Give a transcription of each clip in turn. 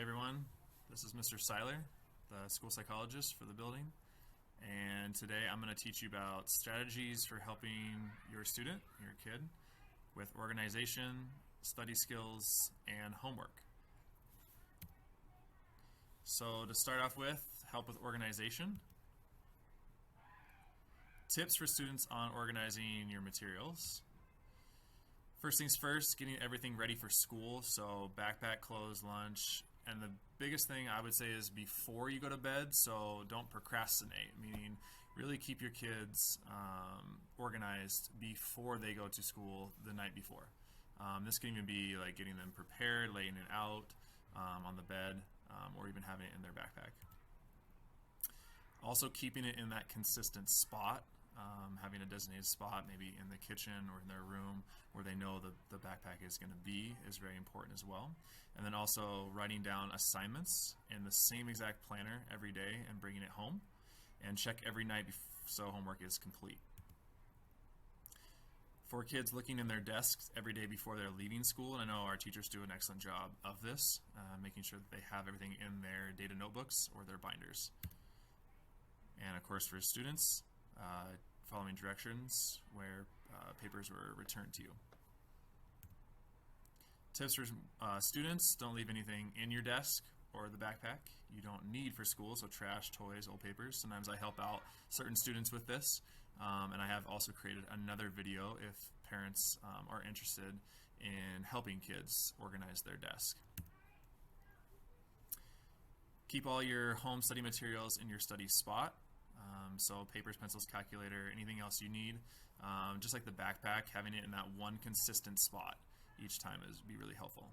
everyone. This is Mr. Siler, the school psychologist for the building. And today I'm going to teach you about strategies for helping your student, your kid, with organization, study skills, and homework. So to start off with, help with organization. Tips for students on organizing your materials. First things first, getting everything ready for school, so backpack, clothes, lunch, and the biggest thing I would say is before you go to bed, so don't procrastinate, meaning really keep your kids organized before they go to school the night before. This can even be like getting them prepared, laying it out on the bed, or even having it in their backpack. Also keeping it in that consistent spot. Having a designated spot, maybe in the kitchen or in their room where they know the backpack is going to be, is very important as well. And then also writing down assignments in the same exact planner every day and bringing it home, and check every night so homework is complete. For kids, looking in their desks every day before they're leaving school, and I know our teachers do an excellent job of this, making sure that they have everything in their data notebooks or their binders. And of course for students, following directions where papers were returned to you. Tips for students: don't leave anything in your desk or the backpack you don't need for school, so trash, toys, old papers. Sometimes I help out certain students with this, and I have also created another video if parents are interested in helping kids organize their desk. Keep all your home study materials in your study spot. So papers, pencils, calculator, anything else you need. Just like the backpack, having it in that one consistent spot each time is be really helpful.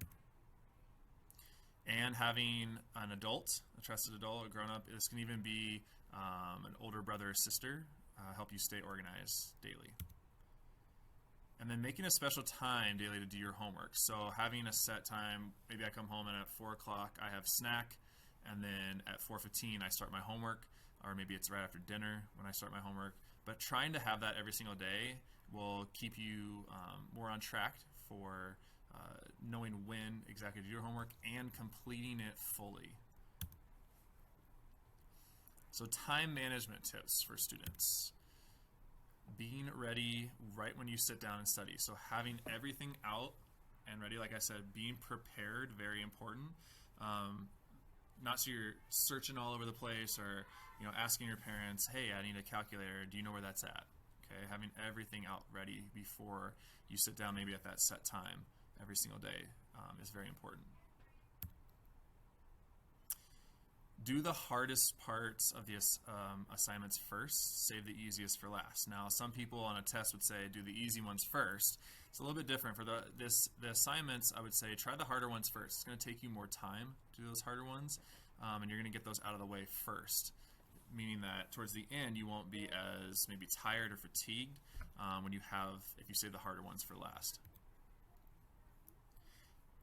And having an adult, a trusted adult, a grown-up, this can even be an older brother or sister, help you stay organized daily. And then making a special time daily to do your homework. So having a set time, maybe I come home and at 4 o'clock I have snack, and then at 4:15 I start my homework, or maybe it's right after dinner when I start my homework. But trying to have that every single day will keep you more on track for knowing when exactly to do your homework and completing it fully. So time management tips for students. Being ready right when you sit down and study. So having everything out and ready, like I said, being prepared, very important. Not so you're searching all over the place, or asking your parents, hey, I need a calculator, do you know where that's at? Okay, having everything out ready before you sit down, maybe at that set time every single day, is very important. Do the hardest parts of the assignments first, save the easiest for last. Now, some people on a test would say do the easy ones first. It's a little bit different. For the assignments, I would say try the harder ones first. It's going to take you more time to do those harder ones, and you're going to get those out of the way first, meaning that towards the end you won't be as maybe tired or fatigued if you save the harder ones for last.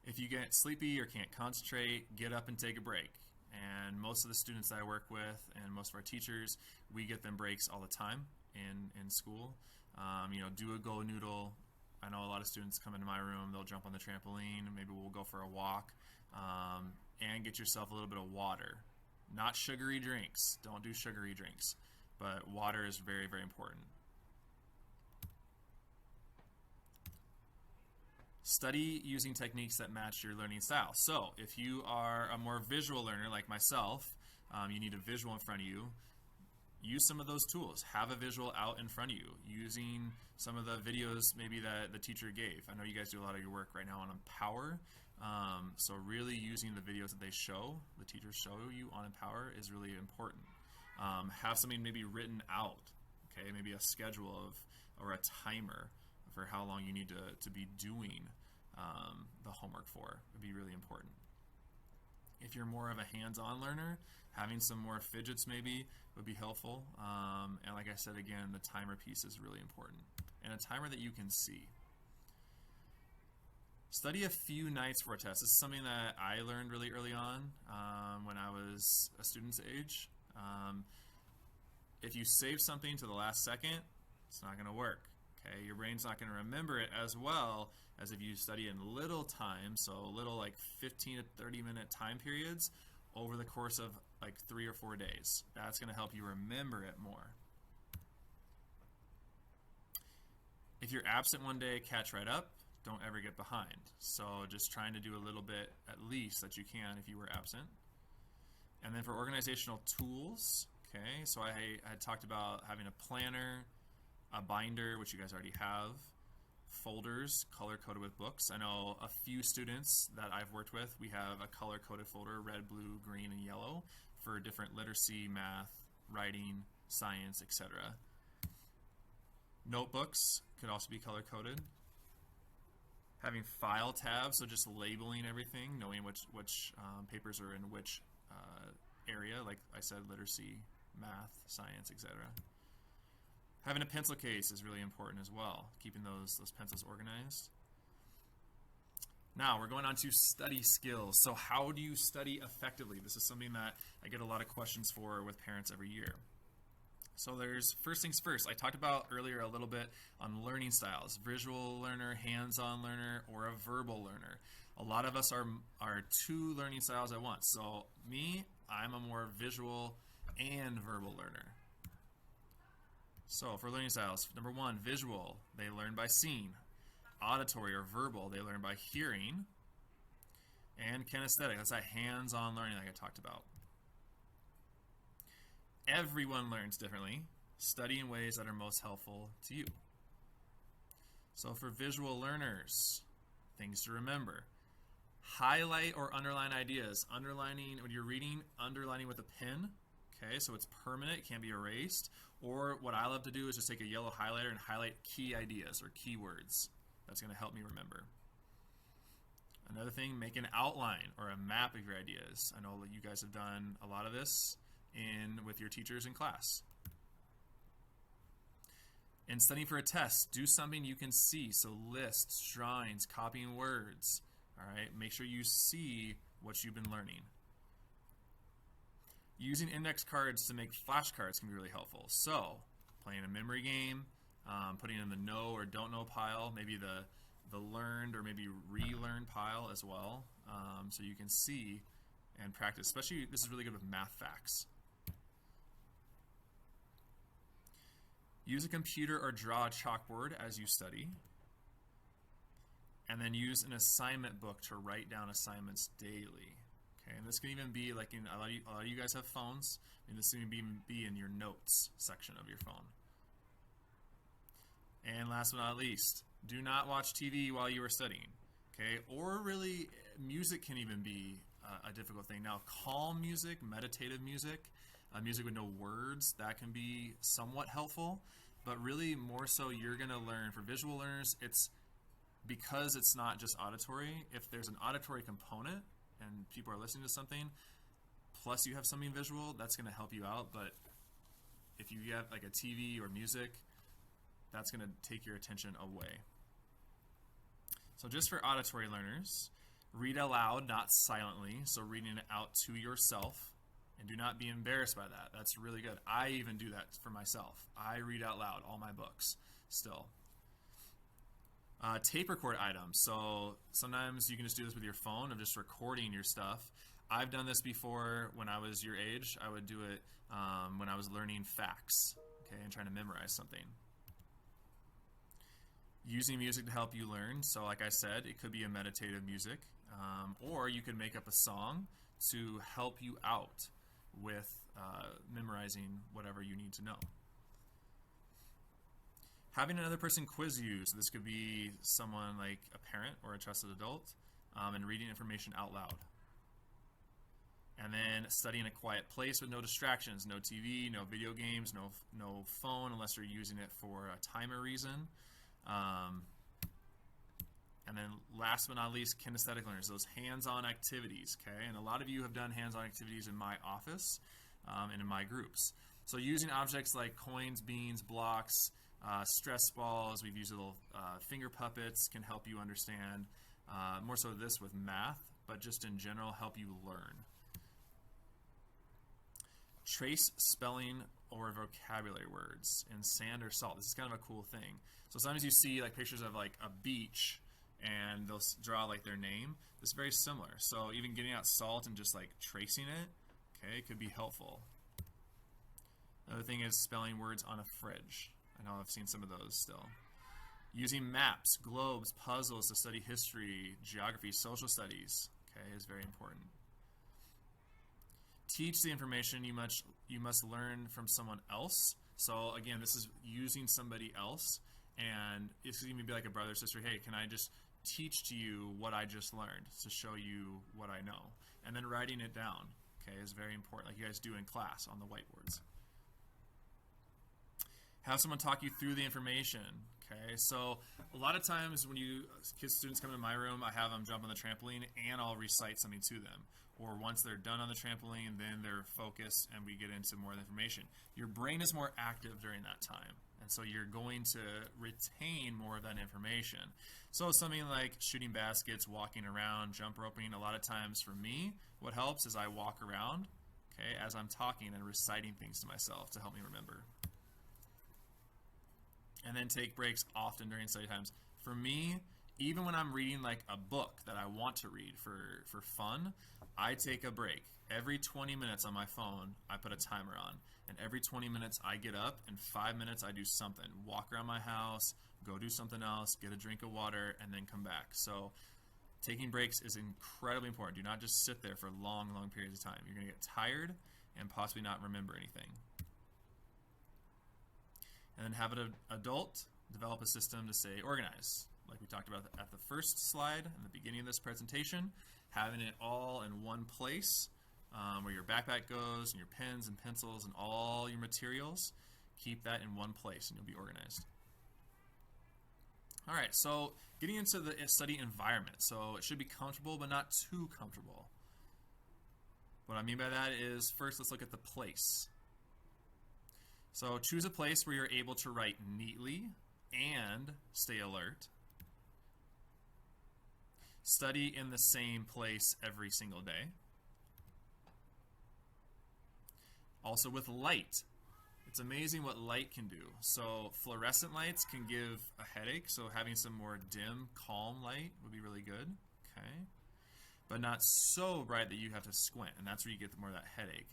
If you get sleepy or can't concentrate, get up and take a break. And most of the students that I work with and most of our teachers, we get them breaks all the time in school. Do a go noodle. I know a lot of students come into my room, they'll jump on the trampoline, maybe we'll go for a walk, and get yourself a little bit of water. Not sugary drinks. Don't do sugary drinks. But water is very, very important. Study using techniques that match your learning style. So if you are a more visual learner like myself, you need a visual in front of you, use some of those tools. Have a visual out in front of you, using some of the videos maybe that the teacher gave. I know you guys do a lot of your work right now on Empower, so really using the videos that the teachers show you on Empower is really important. Have something maybe written out, okay, maybe a schedule or a timer for how long you need to be doing the homework for. Would be really important. If you're more of a hands-on learner, having some more fidgets maybe would be helpful. And like I said again, the timer piece is really important. And a timer that you can see. Study a few nights for a test. This is something that I learned really early on when I was a student's age. If you save something to the last second, it's not going to work. Okay, your brain's not going to remember it as well as if you study in little time, so little like 15 to 30-minute time periods over the course of like 3 or 4 days. That's going to help you remember it more. If you're absent one day, catch right up. Don't ever get behind. So just trying to do a little bit at least that you can if you were absent. And then for organizational tools, okay, so I had talked about having a planner, a binder, which you guys already have, folders color-coded with books. I know a few students that I've worked with, we have a color-coded folder, red, blue, green, and yellow, for different literacy, math, writing, science, etc. Notebooks could also be color-coded. Having file tabs, so just labeling everything, knowing which papers are in which area, like I said, literacy, math, science, etc. Having a pencil case is really important as well, keeping those pencils organized. Now we're going on to study skills. So how do you study effectively? This is something that I get a lot of questions for with parents every year. So there's, first things first, I talked about earlier a little bit on learning styles, visual learner, hands-on learner, or a verbal learner. A lot of us are two learning styles at once. So me, I'm a more visual and verbal learner. So for learning styles, number one, visual, they learn by seeing. Auditory or verbal, they learn by hearing. And kinesthetic, that's that hands-on learning like I talked about. Everyone learns differently. Study in ways that are most helpful to you. So for visual learners, things to remember. Highlight or underline ideas. Underlining, when you're reading, underlining with a pen. Okay, so it's permanent, it can't be erased. Or what I love to do is just take a yellow highlighter and highlight key ideas or keywords. That's going to help me remember. Another thing, make an outline or a map of your ideas. I know that you guys have done a lot of this with your teachers in class. In studying for a test, do something you can see. So lists, drawings, copying words. All right, make sure you see what you've been learning. Using index cards to make flashcards can be really helpful. So playing a memory game, putting in the know or don't know pile, maybe the learned or maybe relearned pile as well, so you can see and practice. Especially, this is really good with math facts. Use a computer or draw a chalkboard as you study. And then use an assignment book to write down assignments daily. Okay, and this can even be like a lot of you guys have phones, and this can even be in your notes section of your phone. And last but not least, do not watch TV while you are studying. Okay, or really, music can even be a difficult thing. Now, calm music, meditative music, music with no words, that can be somewhat helpful. But really, more so, you're going to learn, for visual learners, because it's not just auditory. If there's an auditory component and people are listening to something, plus you have something visual, that's going to help you out. But if you have like a TV or music, that's going to take your attention away. So just for auditory learners, read aloud, not silently. So reading it out to yourself. And do not be embarrassed by that. That's really good. I even do that for myself. I read out loud all my books still. Tape record items. So sometimes you can just do this with your phone of just recording your stuff. I've done this before when I was your age. I would do it when I was learning facts, okay, and trying to memorize something. Using music to help you learn. So like I said, it could be a meditative music, or you could make up a song to help you out with memorizing whatever you need to know. Having another person quiz you, so this could be someone like a parent or a trusted adult, and reading information out loud. And then study in a quiet place with no distractions, no TV, no video games, no phone unless you're using it for a timer reason. And then last but not least, kinesthetic learners, those hands-on activities, okay? And a lot of you have done hands-on activities in my office and in my groups. So using objects like coins, beans, blocks, stress balls, we've used little finger puppets, can help you understand, more so this with math, but just in general help you learn. Trace spelling or vocabulary words in sand or salt. This is kind of a cool thing. So sometimes you see like pictures of like a beach and they'll draw like their name. This is very similar. So even getting out salt and just like tracing it, okay, could be helpful. Another thing is spelling words on a fridge. I know I've seen some of those still. Using maps, globes, puzzles to study history, geography, social studies, okay, is very important. Teach the information you must learn from someone else. So again, this is using somebody else, and it's going to be like a brother or sister. Hey, can I just teach to you what I just learned to show you what I know? And then writing it down, okay, is very important, like you guys do in class on the whiteboards. Have someone talk you through the information. Okay, so a lot of times when students come into my room, I have them jump on the trampoline and I'll recite something to them. Or once they're done on the trampoline, then they're focused and we get into more of the information. Your brain is more active during that time, and so you're going to retain more of that information. So something like shooting baskets, walking around, jump roping, a lot of times for me, what helps is I walk around, okay, as I'm talking and reciting things to myself to help me remember. And then take breaks often during study times. For me, even when I'm reading like a book that I want to read for fun, I take a break. Every 20 minutes on my phone, I put a timer on. And every 20 minutes, I get up, and 5 minutes, I do something. Walk around my house, go do something else, get a drink of water, and then come back. So taking breaks is incredibly important. Do not just sit there for long, long periods of time. You're going to get tired and possibly not remember anything. And then have an adult develop a system to stay organized. Like we talked about at the first slide in the beginning of this presentation, having it all in one place where your backpack goes and your pens and pencils and all your materials. Keep that in one place and you'll be organized. All right, so getting into the study environment. So it should be comfortable but not too comfortable. What I mean by that is, first let's look at the place. So choose a place where you're able to write neatly and stay alert. Study in the same place every single day. Also with light. It's amazing what light can do. So fluorescent lights can give a headache, so having some more dim, calm light would be really good. Okay, but not so bright that you have to squint, and that's where you get more of that headache.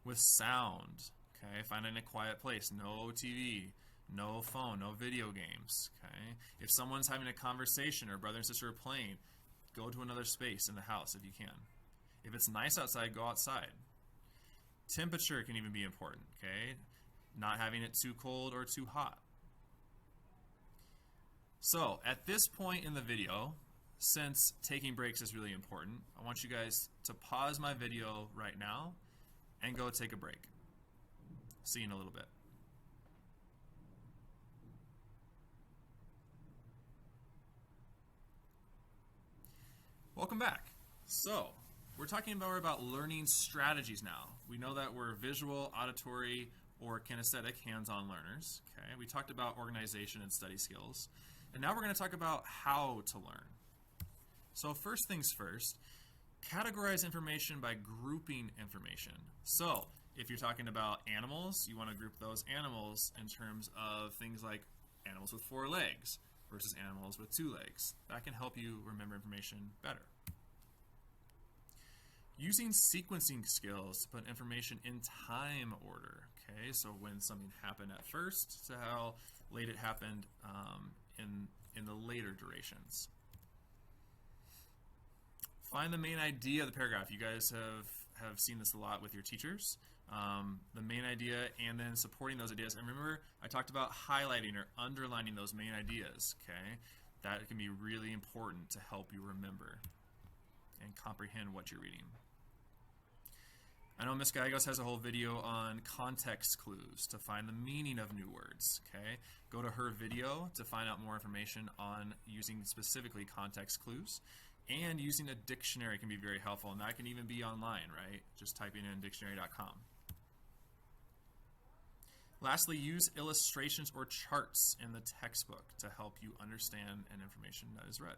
With sound, okay, finding a quiet place, no TV, no phone, no video games, okay. If someone's having a conversation or brother and sister are playing, go to another space in the house if you can. If it's nice outside, go outside. Temperature can even be important, okay, not having it too cold or too hot. So at this point in the video, since taking breaks is really important, I want you guys to pause my video right now and go take a break. See you in a little bit. Welcome back. So, we're talking more about learning strategies now. We know that we're visual, auditory, or kinesthetic, hands-on learners. Okay, we talked about organization and study skills. And now we're going to talk about how to learn. So first things first, categorize information by grouping information. So if you're talking about animals, you want to group those animals in terms of things like animals with 4 legs versus animals with 2 legs. That can help you remember information better. Using sequencing skills to put information in time order. Okay, so when something happened at first to how late it happened in the later durations. Find the main idea of the paragraph. You guys have seen this a lot with your teachers. The main idea and then supporting those ideas. And remember, I talked about highlighting or underlining those main ideas. Okay, that can be really important to help you remember and comprehend what you're reading. I know Ms. Gallegos has a whole video on context clues to find the meaning of new words. Okay, go to her video to find out more information on using specifically context clues. And using a dictionary can be very helpful, and that can even be online, right? Just typing in dictionary.com. Lastly, use illustrations or charts in the textbook to help you understand an information that is read.